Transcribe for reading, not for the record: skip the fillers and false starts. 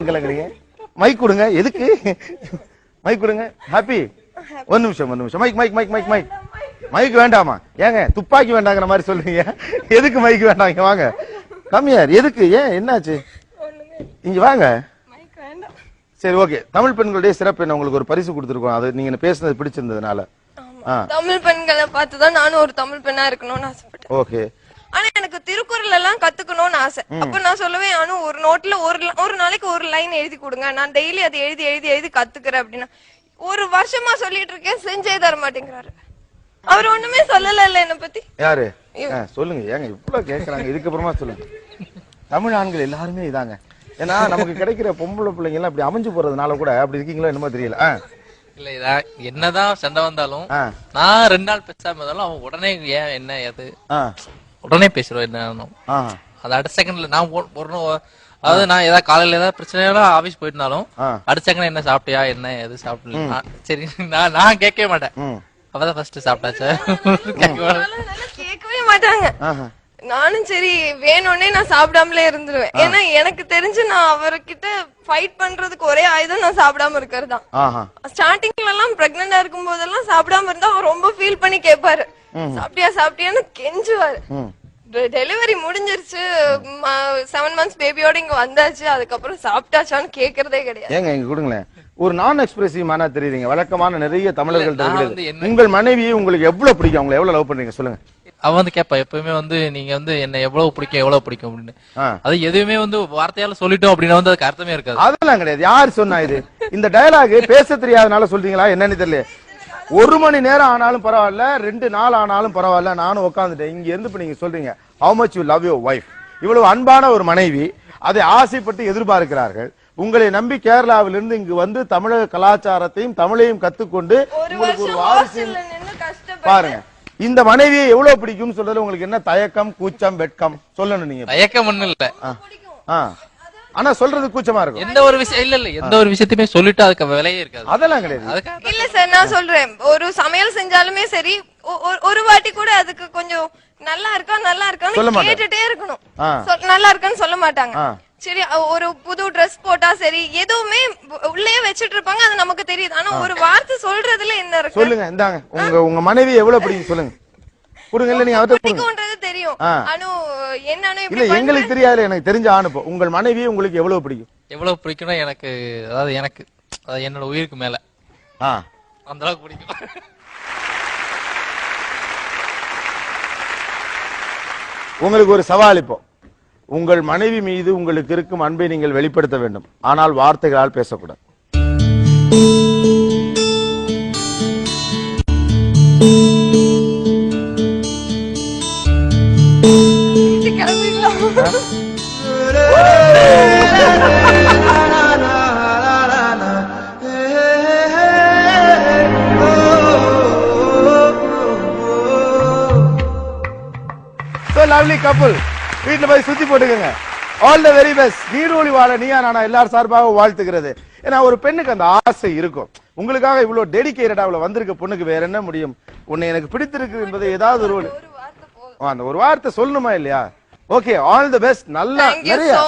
கலங்குறீங்க? Mic கொடுங்க. எதுக்கு mic கொடுங்க? ஹாப்பி. ஒரு நிமிஷம் mic mic mic mic mic mic வேண்டாமா? ஏங்க துப்பாக்கி வேண்டாங்கிற மாதிரி சொல்றீங்க. எதுக்கு மைக் வேண்டாங்க? வாங்க கம்மியார். எதுக்கு? ஏன் என்னாச்சு? இங்க வாங்க. சரி ஓகே. தமிழ் பெண்களுடைய சிறப்பு என்ன? உங்களுக்கு ஒரு பரிசு கொடுத்துருக்கோம். அது நீங்க பேசுனது பிடிச்சிருந்ததுனால. தமிழ் பெண்களை பார்த்துதான் நானும் ஒரு தமிழ் பெண்ணா இருக்கணும்னு ஆசைப்பட்டேன். ஓகே. ஆனா எனக்கு திருக்குறள் எல்லாம் கத்துக்கணும்னு ஆசை. அப்ப நான் சொல்லுவேன், ஆனா ஒரு நோட்ல ஒரு நாளைக்கு ஒரு லைன் எழுதி கொடுங்க, நான் டெய்லி அதை எழுதி எழுதி எழுதி கத்துக்கிறேன் அப்படின்னா. ஒரு வருஷமா சொல்லிட்டு இருக்கேன், செஞ்சே தர மாட்டேங்கிறாரு. அவர் ஒண்ணுமே சொல்லல என்ன பத்தி. யாரு? சொல்லுங்க. ஏங்க இவ்வளவு கேக்குறாங்க, இதுக்கப்புறமா சொல்லுங்க. தமிழ் ஆண்கள் எல்லாருமே இதாங்க. ஏன்னா நமக்கு கிடைக்கிற பொம்பளை பிள்ளைங்க எல்லாம் அப்படி அமைஞ்சு போறதுனால கூட அப்படி இருக்கீங்களோ என்னமோ தெரியல. இல்ல இதா என்னதான் சண்டை வந்தாலும் நான் 2 நாள் பேசாம இருந்தாலும் அவன் உடனே ஏன் என்ன ஏது உடனே பேசுறோம். என்ன அது அடுத்த செகண்ட்ல நான் அதாவது நான் ஏதாவது காலையில ஏதாவது பிரச்சனை ஆபீஸ் போயிருந்தாலும் அடுத்த செகண்ட் என்ன சாப்பிட்டியா என்ன எது சாப்பிடல சரி நான் கேட்கவே மாட்டேன். அவதான் ஃபர்ஸ்ட் சாப்பிட்டாச்சு கேட்கவே மாட்டாங்க. நானும் சரி வேணும்னே நான் சாப்பிடாமலே இருந்துருவேன். ஏன்னா எனக்கு தெரிஞ்சு நான் அவர்கிட்ட ஃபைட் பண்றதுக்கு ஒரே ஆயுதம் நான் சாப்பிடாம இருக்கிறதுதான். ஸ்டார்டிங்ல எல்லாம் பிரெக்னண்டா இருக்கும் போதெல்லாம் சாப்பிடாம இருந்தா அவர் ரொம்ப ஃபீல் பண்ணி கேட்பாரு, சாப்பிட்டியா சாப்பிட்டியான்னு கெஞ்சுவாரு. டெலிவரி முடிஞ்சிருச்சு, 7 months பேபியோட இங்க வந்தாச்சு, அதுக்கப்புறம் சாப்பிட்டாச்சான்னு கேக்குறதே கிடையாது. ஏங்க இங்க கொடுங்களேன். ஒரு நான் எக்ஸ்பிரசிவ் மானா தெரியுறீங்க. வழக்கமான நிறைய தமிழர்கள் உங்கள் மனைவியை உங்களுக்கு எவ்வளவு பிடிக்கும், அவங்களை எவ்வளவு லவ் பண்றீங்க சொல்லுங்க. அவ வந்து கேப்பா எப்பவுமே வந்து நீங்க வந்து என்ன எவ்வளவு பிடிக்கும் அப்படின்னு. அது எதுவுமே வந்து வார்த்தையால சொல்லிட்டோம் அப்படின்னா வந்து அதுக்கு அர்த்தமே இருக்காது. அதெல்லாம் கிடையாது. யார் சொன்னா இது? இந்த டயலாக் பேச தெரியாதனால சொல்றீங்களா என்னன்னு தெரியல. 1 மணி நேரம் ஆனாலும் பரவாயில்ல, 2 நாள் ஆனாலும் பரவாயில்ல, நானும் உட்காந்துட்டேன். இங்க இருந்து இப்ப நீங்க சொல்றீங்க how much you love your wife. இவ்வளவு அன்பான ஒரு மனைவி அதை ஆசைப்பட்டு எதிர்பார்க்கிறார்கள். உங்களை நம்பி கேரளாவிலிருந்து இங்கு வந்து தமிழக கலாச்சாரத்தையும் தமிழையும் கத்துக்கொண்டு உங்களுக்கு ஒரு வாரிசு பாருங்க. இந்த மனைவியை எவ்வளவு பிடிக்கும் சொல்றது உங்களுக்கு என்ன தயக்கம், கூச்சம், வெட்கம் சொல்லணும்? நீங்க தயக்கம் ஒண்ணு இல்ல, ஆனா சொல்றது கூச்சமா இருக்கும். எந்த ஒரு விஷயம் இல்ல எந்த ஒரு விஷயத்தையுமே சொல்லிட்டு அதுக்கு விலையே இருக்காது. அதெல்லாம் கிடையாது. இல்ல சார், நான் சொல்றேன், ஒரு சமையல் செஞ்சாலுமே சரி ஒரு வாட்டி கூட அதுக்கு கொஞ்சம் நல்லா இருக்கான்னு கேட்டுட்டே இருக்கணும். நல்லா இருக்கான்னு சொல்ல மாட்டாங்க. சரி ஒரு புது ட்ரெஸ் போட்டா சரி எதுவுமே உள்ளே வச்சிட்டு இருப்பாங்க, அது நமக்கு தெரியுது. ஆனா ஒரு வார்த்தை சொல்றதுல என்ன இருக்கு சொல்லுங்க. இந்தாங்க உங்க மனைவி எவ்வளவு பிடிக்கும் சொல்லுங்க. கொடுங்க. இல்ல நீங்க அவர்கிட்ட தெரியும். அனு என்னன்னு இல்ல எங்களுக்கு தெரியாது, எனக்கு தெரிஞ்ச அனுப்ப உங்கள் மனைவி உங்களுக்கு எவ்வளவு பிடிக்கும்? எவ்வளவு பிடிக்கும்னா எனக்கு அதாவது என்னோட உயிருக்கு மேல அந்த அளவுக்கு பிடிக்கும். உங்களுக்கு ஒரு சவால். இப்போ உங்கள் மனைவி மீது உங்களுக்கு இருக்கும் அன்பை நீங்கள் வெளிப்படுத்த வேண்டும், ஆனால் வார்த்தைகளால் பேசக்கூடாது. லவ்லி கப்புள் வீட்டுல போய் சுத்தி போட்டுக்கங்க. All the very best. நீடோழி வாழ நீயா நானா எல்லாரும் சார்பாக வாழ்த்துக்கிறது. ஏன்னா ஒரு பெண்ணுக்கு அந்த ஆசை இருக்கும். உங்களுக்காக இவ்வளவு டெடிகேட்டடா அவ்வளவு வந்திருக்க பொண்ணுக்கு வேற என்ன முடியும்? உன்னை எனக்கு பிடித்திருக்கு என்பது ஏதாவது ஒரு வார்த்தை சொல்லணுமா இல்லையா? Okay, all the best. நல்லா நிறைய